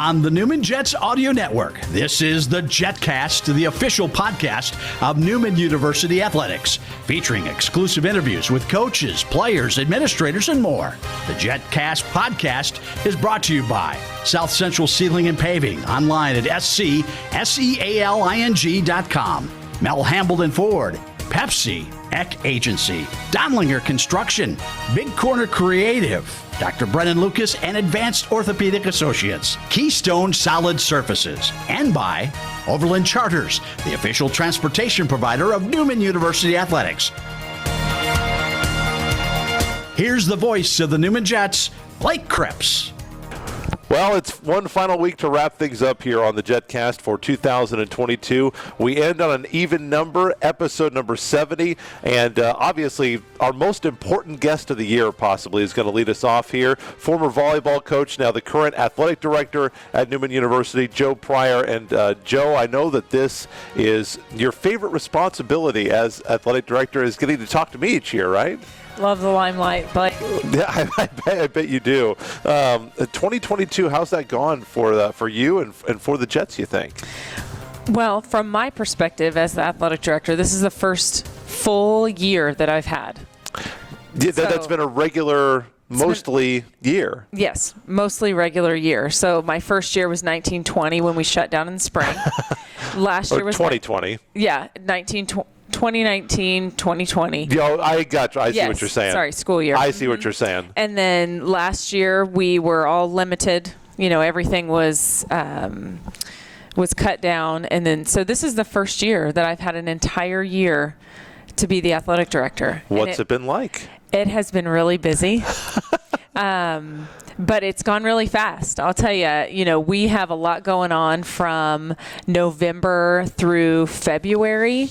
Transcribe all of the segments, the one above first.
On the Newman Jets Audio Network, this is the Jetcast, the official podcast of Newman University Athletics, featuring exclusive interviews with coaches, players, administrators, and more. The Jetcast podcast is brought to you by South Central Ceiling and Paving, online at SCSEALING.com. Mel Hambledon Ford, Pepsi, Eck Agency, Donlinger Construction, Big Corner Creative, Dr. Brennan Lucas and Advanced Orthopedic Associates, Keystone Solid Surfaces, and by Overland Charters, the official transportation provider of Newman University Athletics. Here's the voice of the Newman Jets, Blake Cripps. Well, it's one final week to wrap things up here on the Jetcast for 2022. We end on an even number, episode number 70, and obviously our most important guest of the year possibly is going to lead us off here. Former volleyball coach, now the current athletic director at Newman University, Joe Pryor. And Joe, I know that this is your favorite responsibility as athletic director, is getting to talk to me each year, right? Love the limelight, but yeah, I bet you do. 2022, how's that gone for you and for the Jets, you think? Well, from my perspective as the athletic director, this is the first full year that I've had. Yeah, that's been a regular, mostly year. Yes, mostly regular year. So my first year was 1920 when we shut down in the spring. Last year was 2020. 2019, 2020. Yo, I got you. I see what you're saying. Sorry, school year. I see what you're saying. And then last year we were all limited. You know, everything was cut down. And then, so this is the first year that I've had an entire year to be the athletic director. What's it been like? It has been really busy. But it's gone really fast. I'll tell you, we have a lot going on from November through February.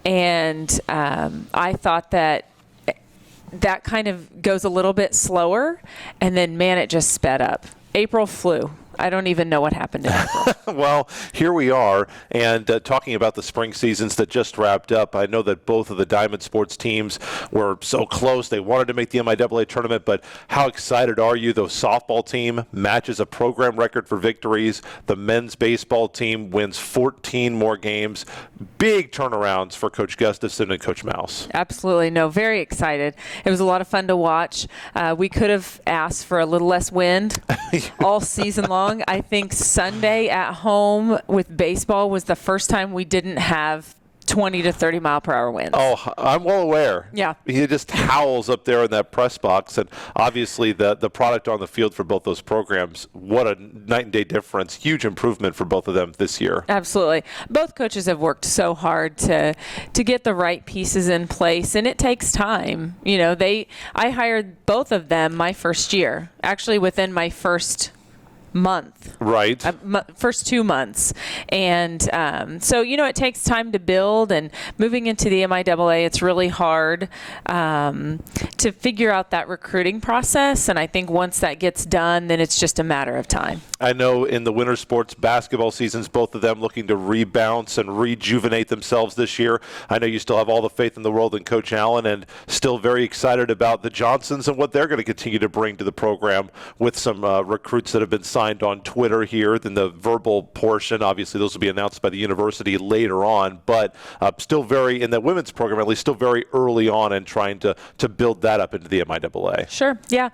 And I thought that kind of goes a little bit slower. And then, man, it just sped up. April flew. I don't even know what happened in April. Well, here we are, and talking about the spring seasons that just wrapped up. I know that both of the Diamond Sports teams were so close. They wanted to make the MIAA tournament, but how excited are you? The softball team matches a program record for victories. The men's baseball team wins 14 more games. Big turnarounds for Coach Gustafson and Coach Mouse. Absolutely. No, very excited. It was a lot of fun to watch. We could have asked for a little less wind all season long. I think Sunday at home with baseball was the first time we didn't have 20 to 30 mile per hour winds. Oh, I'm well aware. Yeah. He just howls up there in that press box. And obviously the product on the field for both those programs, what a night and day difference. Huge improvement for both of them this year. Absolutely. Both coaches have worked so hard to get the right pieces in place, and it takes time. I hired both of them my first year, actually within my first month. Right. First 2 months. And so, it takes time to build, and moving into the MIAA, it's really hard to figure out that recruiting process. And I think once that gets done, then it's just a matter of time. I know in the winter sports basketball seasons, both of them looking to rebound and rejuvenate themselves this year. I know you still have all the faith in the world in Coach Allen, and still very excited about the Johnsons and what they're going to continue to bring to the program with some recruits that have been signed on Twitter here. Then the verbal portion, obviously those will be announced by the university later on, but still very, in the women's program at least, still very early on and trying to build that up into the MIAA. Sure. Yeah.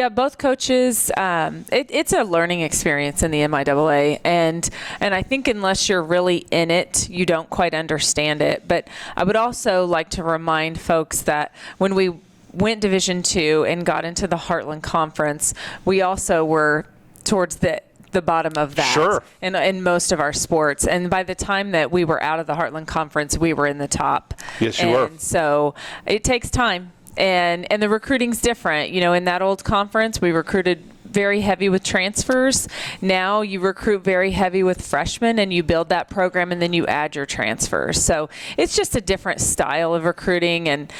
Both coaches, it's a learning experience in the MIAA, and I think unless you're really in it, you don't quite understand it. But I would also like to remind folks that when we went Division II and got into the Heartland Conference, we also were towards the bottom of that. Sure. in most of our sports. And by the time that we were out of the Heartland Conference, we were in the top. Yes, you were. So it takes time. And the recruiting's different. In that old conference, we recruited very heavy with transfers. Now you recruit very heavy with freshmen, and you build that program, and then you add your transfers. So it's just a different style of recruiting, and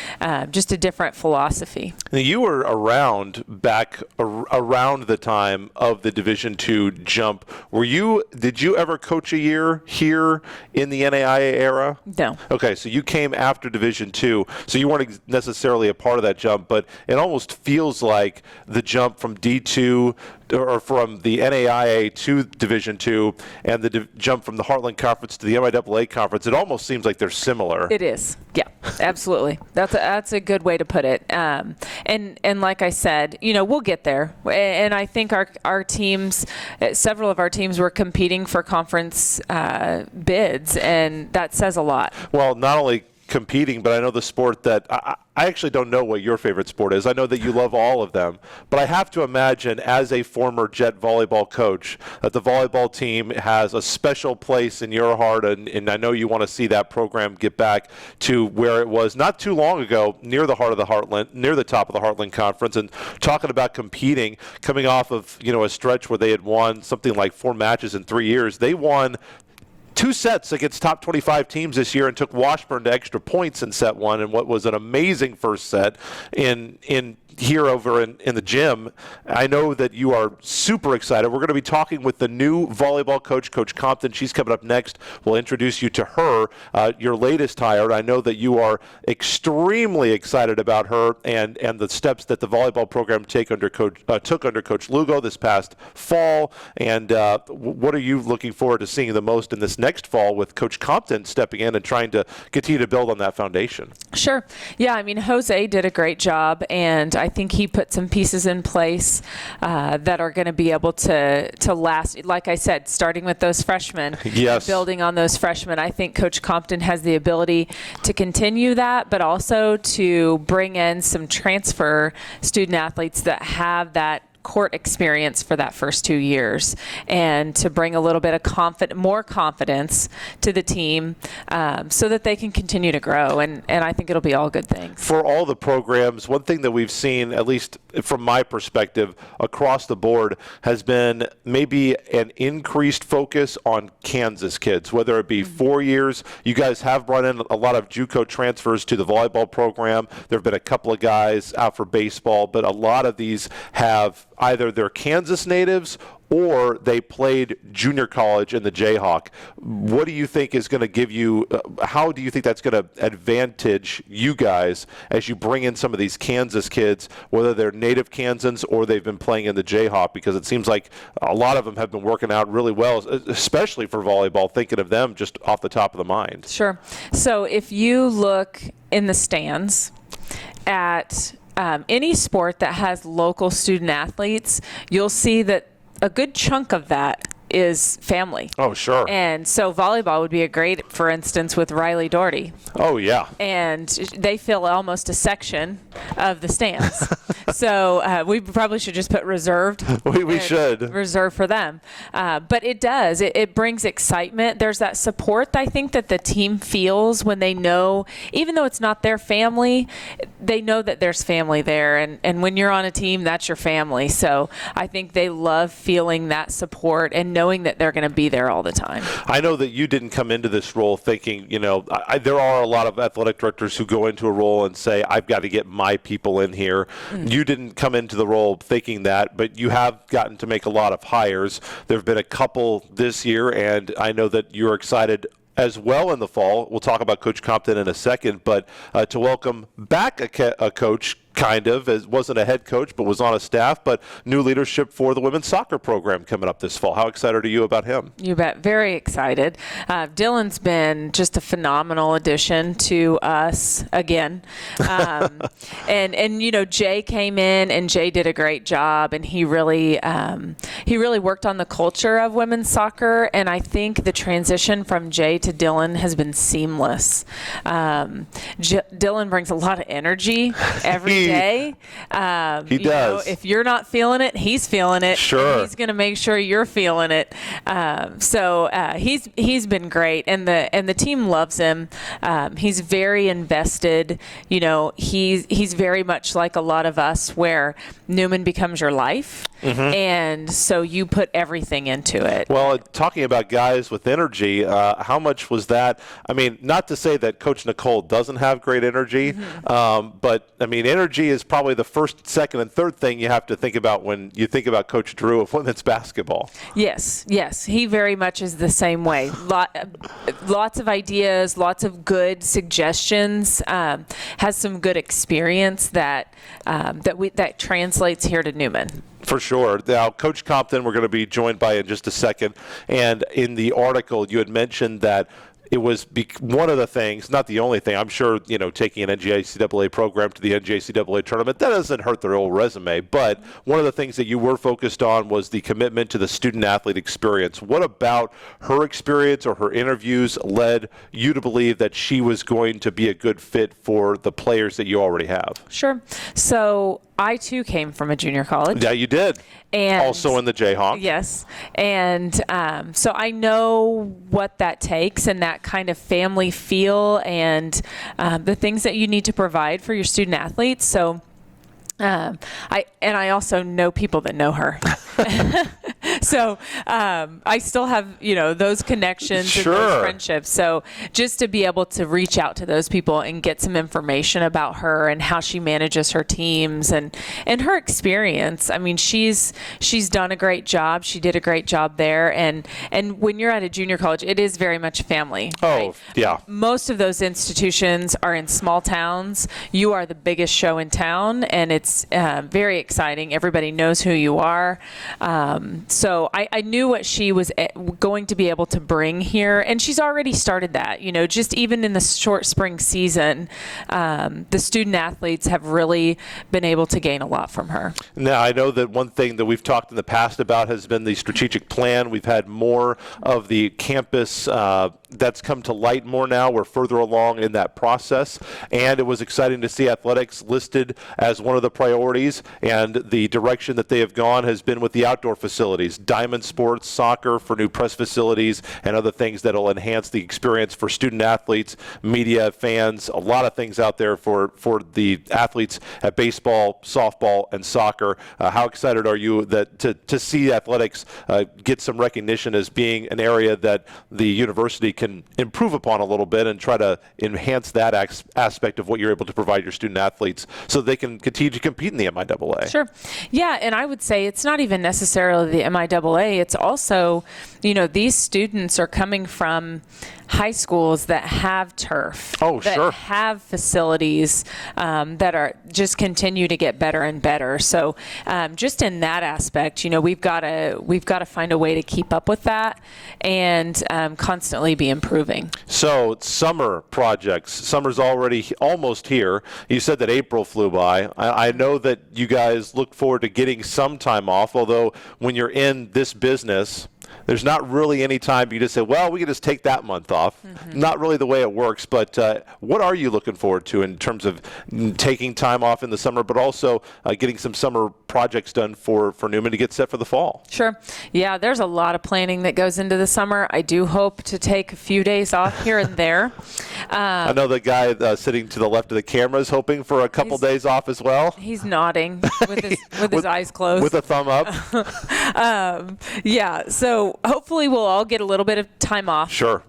just a different philosophy. Now, you were around back around the time of the Division II jump. Did you ever coach a year here in the NAIA era? No. Okay, so you came after Division II, so you weren't necessarily a part of that jump, but it almost feels like the jump from D2 II or from the NAIA to Division II and the jump from the Heartland Conference to the MIAA Conference, it almost seems like they're similar. It is. Yeah, absolutely. That's a good way to put it. And like I said, we'll get there. And I think our teams, several of our teams were competing for conference bids, and that says a lot. Well, not only competing, but I know the sport that I actually don't know what your favorite sport is. I know that you love all of them, but I have to imagine as a former Jet volleyball coach that the volleyball team has a special place in your heart, and I know you want to see that program get back to where it was not too long ago, near the heart of the Heartland, near the top of the Heartland Conference. And talking about competing, coming off of a stretch where they had won something like 4 matches in 3 years, they won 2 sets against top 25 teams this year and took Washburn to extra points in set 1 in what was an amazing first set in here over in the gym. I know that you are super excited. We're going to be talking with the new volleyball coach, Coach Compton. She's coming up next. We'll introduce you to her, your latest hire. I know that you are extremely excited about her and the steps that the volleyball program took under Coach Lugo this past fall. And what are you looking forward to seeing the most in this next fall with Coach Compton stepping in and trying to continue to build on that foundation? Sure. Yeah, I mean, Jose did a great job, and I think he put some pieces in place that are going to be able to last. Like I said, starting with those freshmen, yes, building on those freshmen. I think Coach Compton has the ability to continue that, but also to bring in some transfer student athletes that have that court experience for that first 2 years, and to bring a little bit of more confidence to the team so that they can continue to grow. And I think it'll be all good things. For all the programs, one thing that we've seen, at least from my perspective, across the board, has been maybe an increased focus on Kansas kids, whether it be 4 years. You guys have brought in a lot of JUCO transfers to the volleyball program. There have been a couple of guys out for baseball, but a lot of these have either they're Kansas natives or they played junior college in the Jayhawk. What do you think is going to give you, how do you think that's going to advantage you guys as you bring in some of these Kansas kids, whether they're native Kansans or they've been playing in the Jayhawk? Because it seems like a lot of them have been working out really well, especially for volleyball, thinking of them just off the top of the mind. Sure. So if you look in the stands at any sport that has local student athletes, you'll see that a good chunk of that is family. Oh, sure. And so volleyball would be a great, for instance, with Riley Doherty. Oh, yeah. And they fill almost a section of the stands. So we probably should just put reserved. We should. Reserved for them. But it does. It brings excitement. There's that support, I think, that the team feels when they know, even though it's not their family, they know that there's family there. And when you're on a team, that's your family. So I think they love feeling that support and knowing that they're going to be there all the time. I know that you didn't come into this role thinking, there are a lot of athletic directors who go into a role and say, I've got to get my people in here. Mm-hmm. You didn't come into the role thinking that, but you have gotten to make a lot of hires. There have been a couple this year, and I know that you're excited as well in the fall. We'll talk about Coach Compton in a second, but to welcome back a coach, kind of, as wasn't a head coach, but was on a staff, but new leadership for the women's soccer program coming up this fall. How excited are you about him? You bet. Very excited. Dylan's been just a phenomenal addition to us again. And Jay came in, and Jay did a great job, and he really worked on the culture of women's soccer, and I think the transition from Jay to Dylan has been seamless. Dylan brings a lot of energy every day. He does. If you're not feeling it, he's feeling it. Sure. He's going to make sure you're feeling it. So he's been great, and the team loves him. He's very invested. He's very much like a lot of us, where Newman becomes your life, and so you put everything into it. Well, talking about guys with energy, how much was that? I mean, not to say that Coach Nicole doesn't have great energy, but I mean, energy is probably the first, second, and third thing you have to think about when you think about Coach Drew of women's basketball. Yes. He very much is the same way. Lots of ideas, lots of good suggestions, has some good experience that translates here to Newman. For sure. Now, Coach Compton, we're going to be joined by in just a second. And in the article, you had mentioned that it was one of the things, not the only thing. I'm sure, taking an NJCAA program to the NJCAA tournament, that doesn't hurt their old resume. But one of the things that you were focused on was the commitment to the student-athlete experience. What about her experience or her interviews led you to believe that she was going to be a good fit for the players that you already have? Sure. So I, too, came from a junior college. Yeah, you did. And also in the Jayhawk. Yes. And so I know what that takes and that kind of family feel and the things that you need to provide for your student athletes. So I also know people that know her. So I still have, those connections Sure. and those friendships. So just to be able to reach out to those people and get some information about her and how she manages her teams and her experience. I mean, she's done a great job. She did a great job there. And when you're at a junior college, it is very much family. Oh, right? yeah. Most of those institutions are in small towns. You are the biggest show in town, and it's very exciting. Everybody knows who you are. So I knew what she was going to be able to bring here, and she's already started that. Just even in the short spring season, the student athletes have really been able to gain a lot from her. Now, I know that one thing that we've talked in the past about has been the strategic plan. We've had more of the campus that's come to light more now. We're further along in that process, and it was exciting to see athletics listed as one of the priorities, and the direction that they have gone has been with the outdoor facilities, diamond sports, soccer for new press facilities, and other things that will enhance the experience for student athletes, media, fans, a lot of things out there for the athletes at baseball, softball, and soccer. How excited are you that to see athletics get some recognition as being an area that the university can improve upon a little bit and try to enhance that aspect of what you're able to provide your student athletes so they can continue to compete in the MIAA? Sure. Yeah, and I would say it's not even necessarily the MIAA. It's also, these students are coming from high schools that have turf, that have facilities that are just continue to get better and better. So just in that aspect, we've got to find a way to keep up with that and constantly be improving. So summer projects, summer's already almost here. You said that April flew by. I know that you guys look forward to getting some time off, although when you're in this business, there's not really any time you just say, well, we can just take that month off. Mm-hmm. Not really the way it works, but what are you looking forward to in terms of taking time off in the summer, but also getting some summer projects done for Newman to get set for the fall? Sure. Yeah, there's a lot of planning that goes into the summer. I do hope to take a few days off here and there. I know the guy sitting to the left of the camera is hoping for a couple days off as well. He's nodding with his eyes closed. With a thumb up. Yeah, so hopefully we'll all get a little bit of time off. Sure.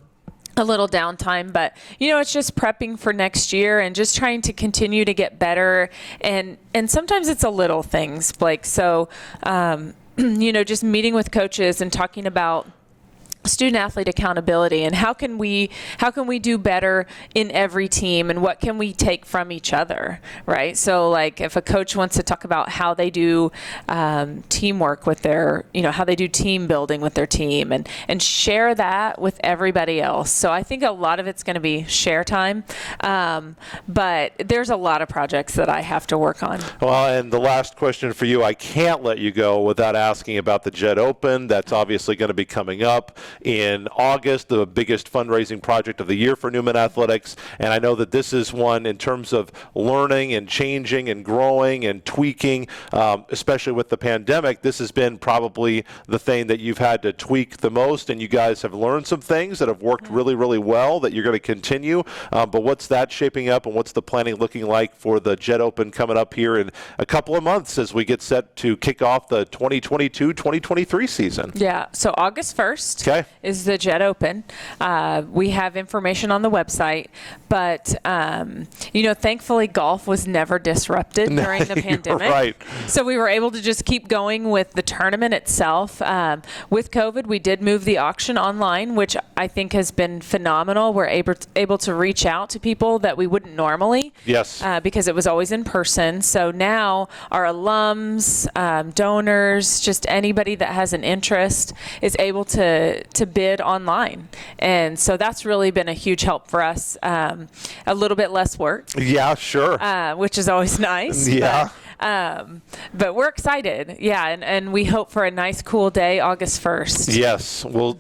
A little downtime, but it's just prepping for next year and just trying to continue to get better. And sometimes it's a little things, Blake. So, just meeting with coaches and talking about student athlete accountability and how can we do better in every team and what can we take from each other, right? So like if a coach wants to talk about how they do teamwork with their, how they do team building with their team and share that with everybody else. So I think a lot of it's going to be share time, but there's a lot of projects that I have to work on. Well, and the last question for you, I can't let you go without asking about the Jet Open. That's obviously going to be coming up in August, the biggest fundraising project of the year for Newman Athletics. And I know that this is one in terms of learning and changing and growing and tweaking, especially with the pandemic. This has been probably the thing that you've had to tweak the most, and you guys have learned some things that have worked really, really well that you're going to continue. But what's that shaping up, and what's the planning looking like for the Jet Open coming up here in a couple of months as we get set to kick off the 2022-2023 season? Yeah, so August 1st. Okay. is the Jet Open. We have information on the website, but thankfully golf was never disrupted during the pandemic. Right. So we were able to just keep going with the tournament itself. With COVID, we did move the auction online, which I think has been phenomenal. We're able to reach out to people that we wouldn't normally. Yes. Because it was always in person. So now our alums, donors, just anybody that has an interest is able to bid online. And so that's really been a huge help for us. A little bit less work. Yeah, sure. Which is always nice. Yeah. But we're excited. Yeah. And we hope for a nice, cool day, August 1st. Yes. Well,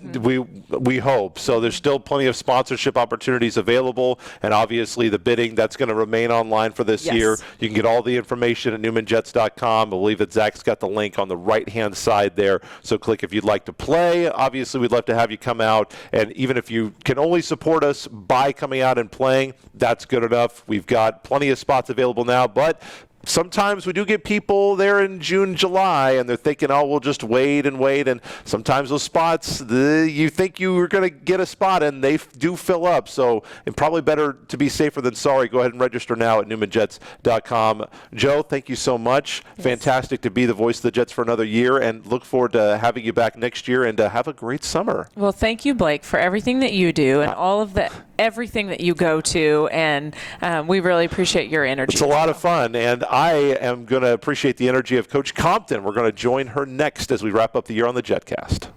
we hope. So there's still plenty of sponsorship opportunities available. And obviously the bidding, that's going to remain online for this year. You can get all the information at newmanjets.com. I believe that Zach's got the link on the right-hand side there. So click if you'd like to play. Obviously, we'd love to have you come out. And even if you can only support us by coming out and playing, that's good enough. We've got plenty of spots available now, but sometimes we do get people there in June, July, and they're thinking, oh, we'll just wait. And sometimes those spots, you think you were going to get a spot, and they do fill up. So it's probably better to be safer than sorry. Go ahead and register now at newmanjets.com. Joe, thank you so much. Yes. Fantastic to be the voice of the Jets for another year, and look forward to having you back next year, and have a great summer. Well, thank you, Blake, for everything that you do and all of everything that you go to, and we really appreciate your energy. It's a lot of fun, and I am going to appreciate the energy of Coach Compton. We're going to join her next as we wrap up the year on the Jetcast.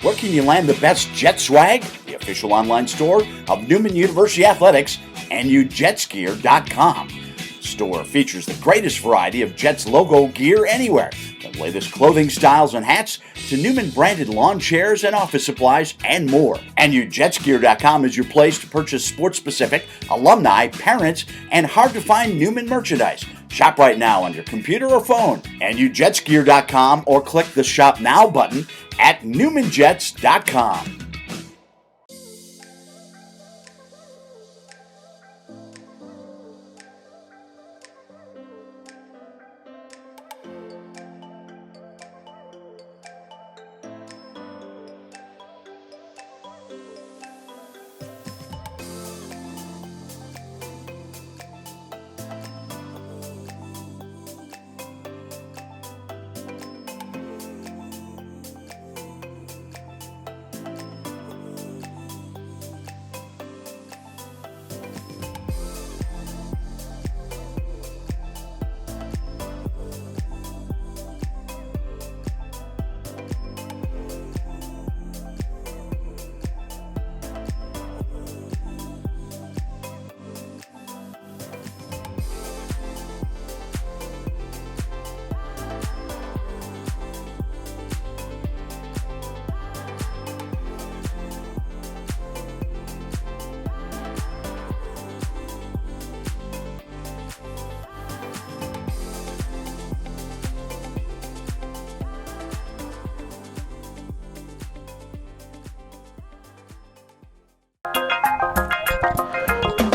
Where can you land the best Jet swag? The official online store of Newman University Athletics, NUJetsgear.com. The store features the greatest variety of Jets logo gear anywhere, from latest clothing styles and hats to Newman-branded lawn chairs and office supplies and more. NUJetsgear.com is your place to purchase sports-specific, alumni, parents, and hard-to-find Newman merchandise. Shop right now on your computer or phone. NUJetsgear.com or click the Shop Now button at NewmanJets.com.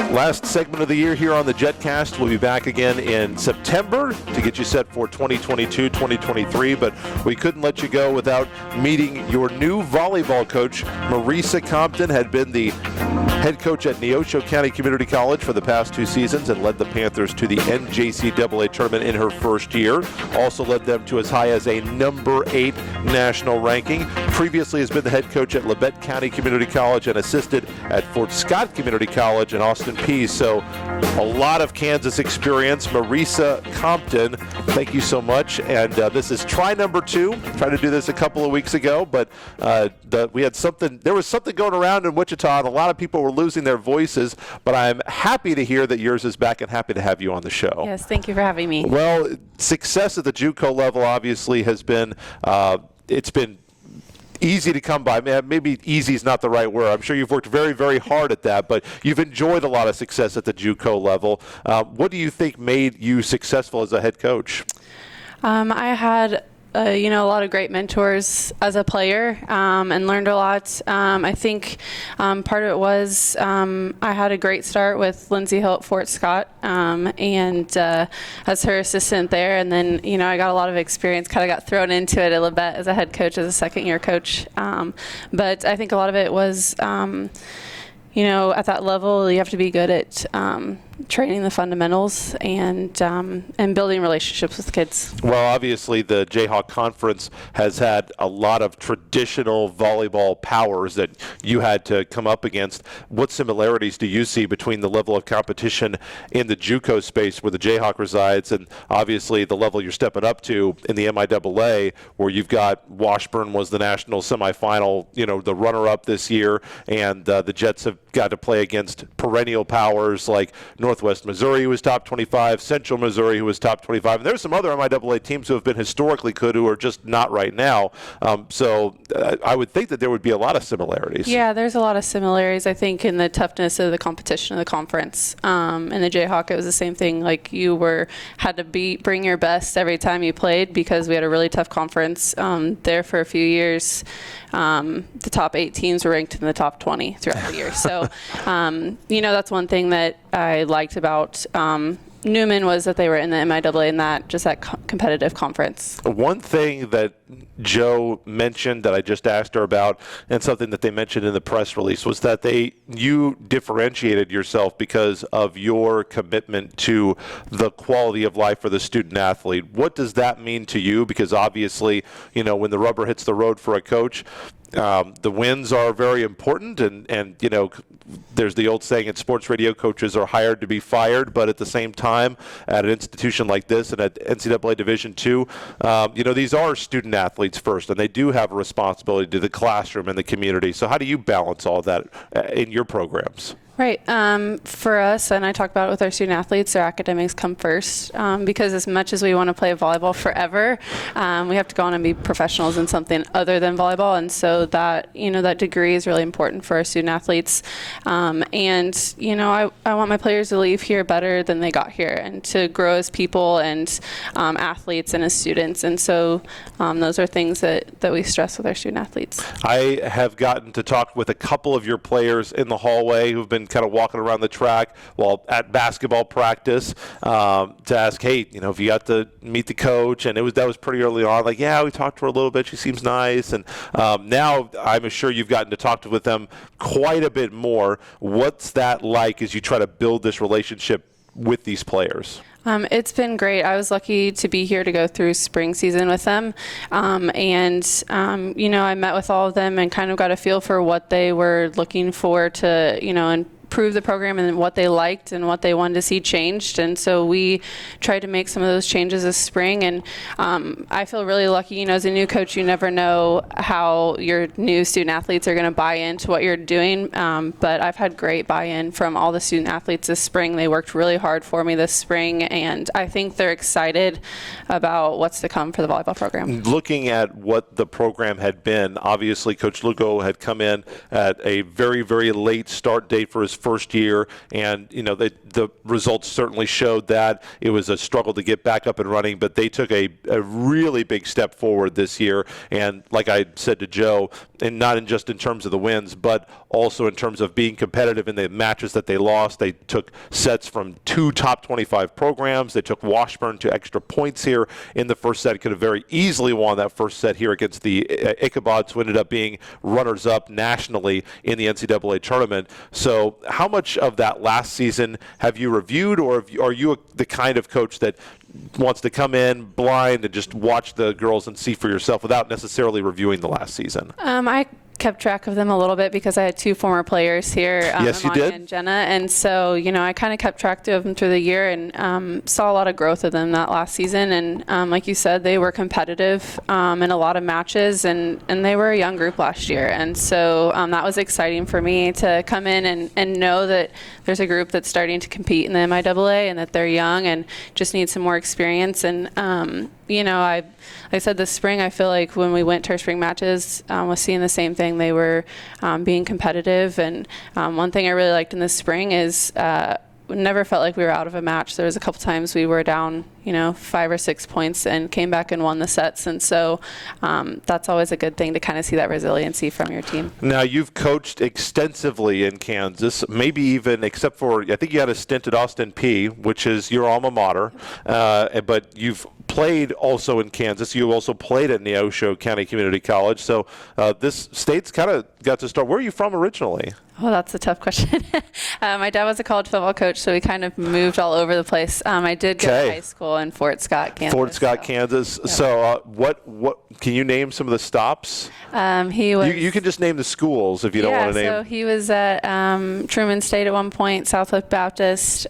Last segment of the year here on the Jetcast. We'll be back again in September to get you set for 2022-2023, but we couldn't let you go without meeting your new volleyball coach. Marisa Compton had been the head coach at Neosho County Community College for the past 2 seasons and led the Panthers to the NJCAA tournament in her first year. Also led them to as high as a number 8 national ranking. Previously has been the head coach at Labette County Community College and assisted at Fort Scott Community College in Austin Peay. So a lot of Kansas experience. Marisa Compton, thank you so much. And this is try number 2. Tried to do this a couple of weeks ago, but there was something going around in Wichita, and a lot of people were losing their voices, but I'm happy to hear that yours is back and happy to have you on the show. Yes, thank you for having me. Well, success at the JUCO level obviously has been, it's been easy to come by. Maybe easy is not the right word. I'm sure you've worked very, very hard at that, but you've enjoyed a lot of success at the JUCO level. What do you think made you successful as a head coach? I had a lot of great mentors as a player, and learned a lot. I think part of it was I had a great start with Lindsay Hill at Fort Scott, and as her assistant there, and then I got a lot of experience, kind of got thrown into it a little bit as a head coach, as a second-year coach. But I think a lot of it was at that level, you have to be good at training the fundamentals and building relationships with kids. Well, obviously the Jayhawk Conference has had a lot of traditional volleyball powers that you had to come up against. What similarities do you see between the level of competition in the JUCO space where the Jayhawk resides and obviously the level you're stepping up to in the MIAA, where you've got Washburn was the national semifinal, the runner-up this year, and the Jets have got to play against perennial powers like Northwest Missouri, who was top 25, Central Missouri, who was top 25. And there's some other MIAA teams who have been historically good who are just not right now. So I would think that there would be a lot of similarities. Yeah, there's a lot of similarities, I think, in the toughness of the competition of the conference. In the Jayhawk, it was the same thing. Like you had to bring your best every time you played because we had a really tough conference there for a few years. The top 8 teams were ranked in the top 20 throughout the year. So, that's one thing that I liked about Newman was that they were in the MIAA and that competitive conference. One thing that Joe mentioned that I just asked her about, and something that they mentioned in the press release, was that you differentiated yourself because of your commitment to the quality of life for the student athlete. What does that mean to you? Because obviously, when the rubber hits the road for a coach, the wins are very important, and there's the old saying in sports radio, coaches are hired to be fired, but at the same time, at an institution like this and at NCAA Division II, these are student athletes first, and they do have a responsibility to the classroom and the community. So how do you balance all that in your programs? Right. For us, and I talk about it with our student athletes, their academics come first because as much as we want to play volleyball forever, we have to go on and be professionals in something other than volleyball. And so that, that degree is really important for our student athletes. I want my players to leave here better than they got here and to grow as people and athletes and as students. And so those are things that we stress with our student athletes. I have gotten to talk with a couple of your players in the hallway who've been kind of walking around the track while at basketball practice to ask, hey, if you got to meet the coach, and that was pretty early on, like, yeah, we talked to her a little bit, she seems nice, and now I'm sure you've gotten to talk with them quite a bit more. What's that like as you try to build this relationship with these players? It's been great. I was lucky to be here to go through spring season with them. I met with all of them and kind of got a feel for what they were looking for to, improve the program and what they liked and what they wanted to see changed. And so we tried to make some of those changes this spring. And I feel really lucky, as a new coach, you never know how your new student athletes are going to buy into what you're doing. But I've had great buy-in from all the student athletes this spring. They worked really hard for me this spring, and I think they're excited about what's to come for the volleyball program. Looking at what the program had been, obviously Coach Lugo had come in at a very, very late start date for his first year, and the results certainly showed that. It was a struggle to get back up and running, but they took a really big step forward this year. And like I said to Joe, and not just in terms of the wins, but also in terms of being competitive in the matches that they lost. They took sets from 2 top 25 programs. They took Washburn to extra points here in the first set. Could have very easily won that first set here against the Ichabods, who ended up being runners-up nationally in the NCAA tournament. So how much of that last season have you reviewed, or are you the kind of coach that wants to come in blind and just watch the girls and see for yourself without necessarily reviewing the last season? I kept track of them a little bit because I had 2 former players here, yes, you did. and Jenna, and so I kind of kept track of them through the year and saw a lot of growth of them that last season. And like you said, they were competitive in a lot of matches, and they were a young group last year, and so that was exciting for me to come in and know that there's a group that's starting to compete in the MIAA and that they're young and just need some more experience. And I said this spring, I feel like when we went to our spring matches, was seeing the same thing. They were being competitive, and one thing I really liked in this spring is never felt like we were out of a match. There was a couple times we were down, 5 or 6 points and came back and won the sets. And so that's always a good thing to kind of see that resiliency from your team. Now, you've coached extensively in Kansas, maybe even except for, I think you had a stint at Austin P, which is your alma mater, but you've played also in Kansas. You also played at Neosho County Community College. So this state's kind of got to start. Where are you from originally? Oh, that's a tough question. My dad was a college football coach, so we kind of moved all over the place. I did go to high school in Fort Scott, Kansas. Kansas. Yep. So what can you name some of the stops? He was. You can just name the schools if you don't want to name. So he was at Truman State at one point, Southwick Baptist.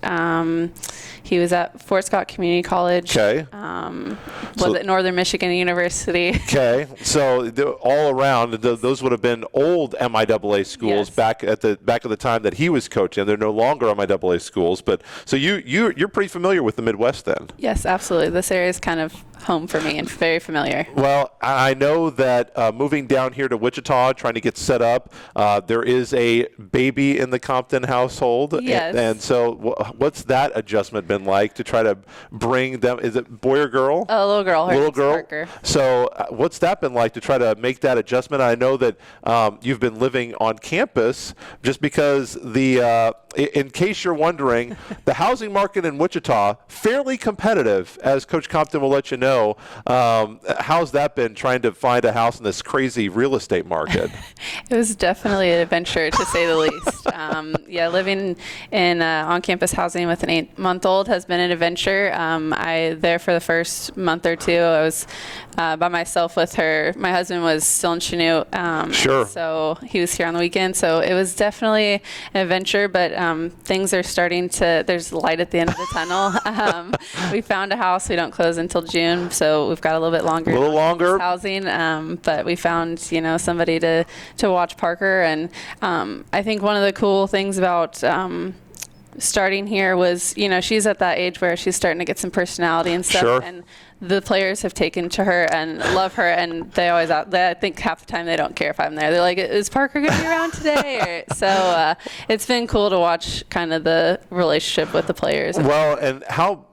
He was at Fort Scott Community College. Okay. Was at Northern Michigan University. Okay. So all around, those would have been old MIAA schools. Yes. back of the time that he was coaching. They're no longer MIAA schools, but so you're pretty familiar with the Midwest then. Yes, absolutely. This area is kind of home for me and very familiar. Well, I know that moving down here to Wichita, trying to get set up, there is a baby in the Compton household. Yes. And so what's that adjustment been like to try to bring them? Is it boy or girl? A little girl. Little girl. Parker. So what's that been like to try to make that adjustment? I know that you've been living on campus just because in case you're wondering, the housing market in Wichita, fairly competitive, as Coach Compton will let you know. How's that been, trying to find a house in this crazy real estate market? It was definitely an adventure, to say the least. Living in on-campus housing with an 8-month-old has been an adventure. There for the first month or two, I was by myself with her. My husband was still in Chanute. Sure. So he was here on the weekend. So it was definitely an adventure, but things are starting to, there's light at the end of the tunnel. We found a house. We don't close until June, so we've got a little bit longer. A little longer. Housing, but we found, somebody to watch Parker. And I think one of the cool things about starting here was, she's at that age where she's starting to get some personality and stuff. Sure. And the players have taken to her and love her, and they always I think half the time they don't care if I'm there. They're like, is Parker going to be around today? So it's been cool to watch kind of the relationship with the players. Well, and how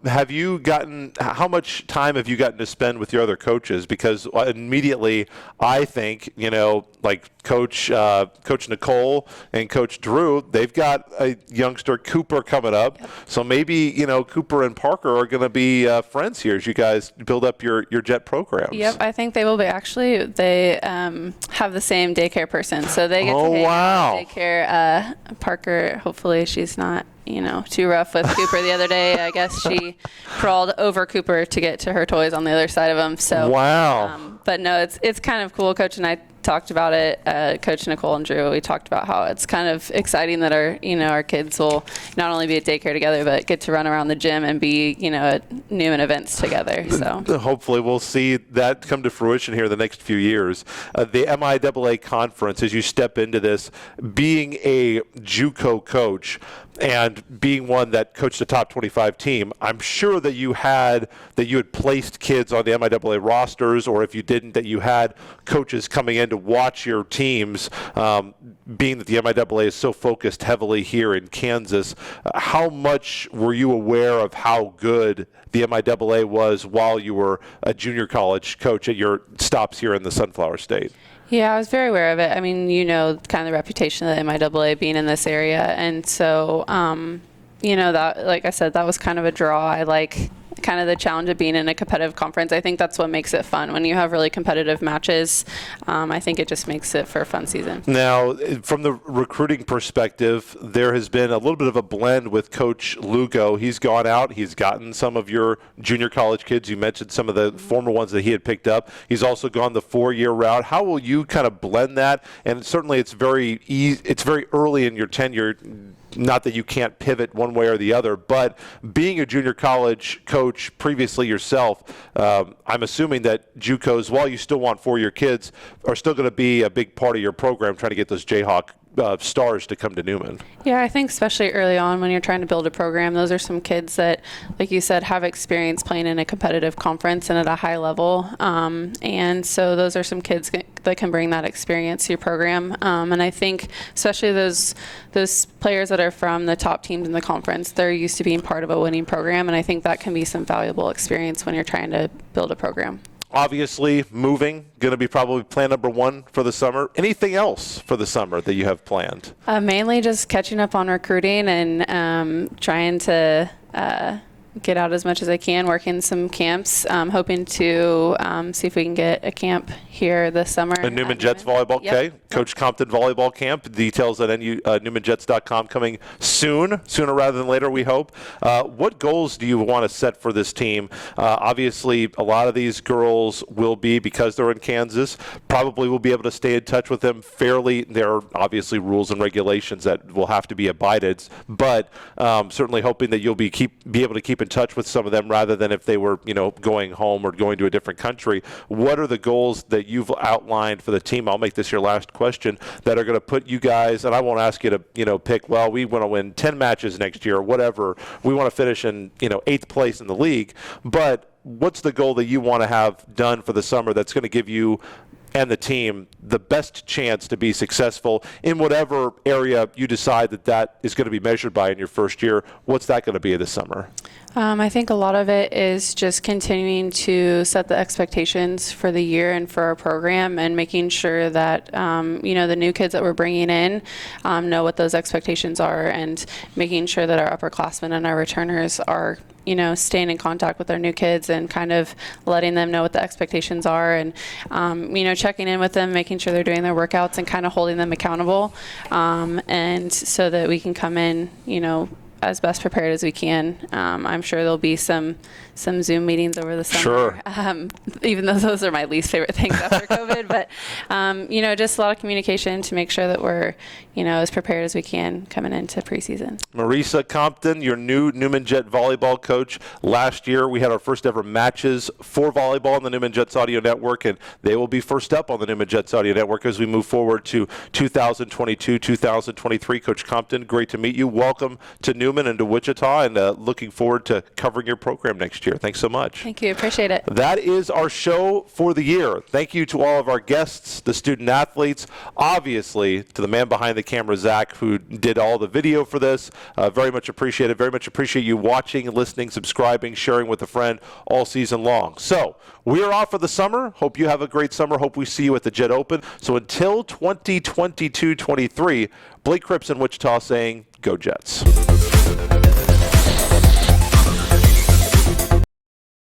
much time have you gotten to spend with your other coaches? Because immediately I think, like Coach Nicole and Coach Drew, they've got a youngster, Cooper, coming up. Yep. So maybe, Cooper and Parker are going to be friends here as you guys build up your Jet programs. Yep, I think they will be. Actually, they have the same daycare person, so they get to hang out with daycare. Parker, hopefully she's not too rough with Cooper. The other day, I guess she crawled over Cooper to get to her toys on the other side of him. So wow. But no, it's kind of cool. Coach and I talked about it. Coach Nicole and Drew, we talked about how it's kind of exciting that our kids will not only be at daycare together, but get to run around the gym and be at Newman events together. So hopefully we'll see that come to fruition here in the next few years. The MIAA conference, as you step into this, being a JUCO coach and being one that coached a top 25 team, I'm sure that you had placed kids on the MIAA rosters, or if you didn't, that you had coaches coming in to watch your teams. Being that the MIAA is so focused heavily here in Kansas, how much were you aware of how good the MIAA was while you were a junior college coach at your stops here in the Sunflower State? Yeah, I was very aware of it. I mean, kind of the reputation of the MIAA being in this area. And so, that, like I said, that was kind of a draw. I like kind of the challenge of being in a competitive conference. I think that's what makes it fun. When you have really competitive matches, I think it just makes it for a fun season. Now, from the recruiting perspective, there has been a little bit of a blend with Coach Lugo. He's gone out. He's gotten some of your junior college kids. You mentioned some of the former ones that he had picked up. He's also gone the 4-year route. How will you kind of blend that? And certainly it's very early in your tenure. Not that you can't pivot one way or the other, but being a junior college coach previously yourself, I'm assuming that JUCOs, while you still want 4-year kids, are still going to be a big part of your program, trying to get those Jayhawk stars to come to Newman. Yeah, I think especially early on when you're trying to build a program, those are some kids that, like you said, have experience playing in a competitive conference and at a high level. And so those are some kids that can bring that experience to your program. And I think especially those players that are from the top teams in the conference, they're used to being part of a winning program, and I think that can be some valuable experience when you're trying to build a program. Obviously, moving, going to be probably plan number one for the summer. Anything else for the summer that you have planned? Mainly just catching up on recruiting and trying to get out as much as I can, working some camps, hoping to see if we can get a camp here this summer. A Newman Jets volleyball, okay. Yep. Coach Compton volleyball camp. Details at newmanjets.com coming sooner rather than later, we hope. What goals do you want to set for this team? Obviously, a lot of these girls will be, because they're in Kansas, probably will be able to stay in touch with them fairly. There are obviously rules and regulations that will have to be abided, but certainly hoping that you'll be able to keep in touch with some of them rather than if they were, going home or going to a different country. What are the goals that you've outlined for the team? I'll make this your last question, that are going to put you guys, and I won't ask you to, pick, well, we want to win 10 matches next year or whatever. We want to finish in, 8th place in the league. But what's the goal that you want to have done for the summer that's going to give you and the team the best chance to be successful in whatever area you decide that is going to be measured by in your first year? What's that going to be this summer? I think a lot of it is just continuing to set the expectations for the year and for our program, and making sure that, the new kids that we're bringing in know what those expectations are, and making sure that our upperclassmen and our returners are staying in contact with our new kids and kind of letting them know what the expectations are, and, checking in with them, making sure they're doing their workouts and kind of holding them accountable, and so that we can come in, as best prepared as we can. I'm sure there'll be some Zoom meetings over the summer. Sure. Even though those are my least favorite things after COVID, but just a lot of communication to make sure that we're, as prepared as we can coming into preseason. Marisa Compton, your new Newman Jet volleyball coach. Last year, we had our first ever matches for volleyball on the Newman Jets Audio Network, and they will be first up on the Newman Jets Audio Network as we move forward to 2022, 2023. Coach Compton, great to meet you. Welcome to Newman and to Wichita, and looking forward to covering your program next year. Thanks so much. Thank you. Appreciate it. That is our show for the year. Thank you to all of our guests, the student athletes, obviously to the man behind the camera, Zach, who did all the video for this. Very much appreciate it. Very much appreciate you watching, listening, subscribing, sharing with a friend all season long. So we are off for the summer. Hope you have a great summer. Hope we see you at the Jet Open. So until 2022-23, Blake Cripps in Wichita saying, go Jets.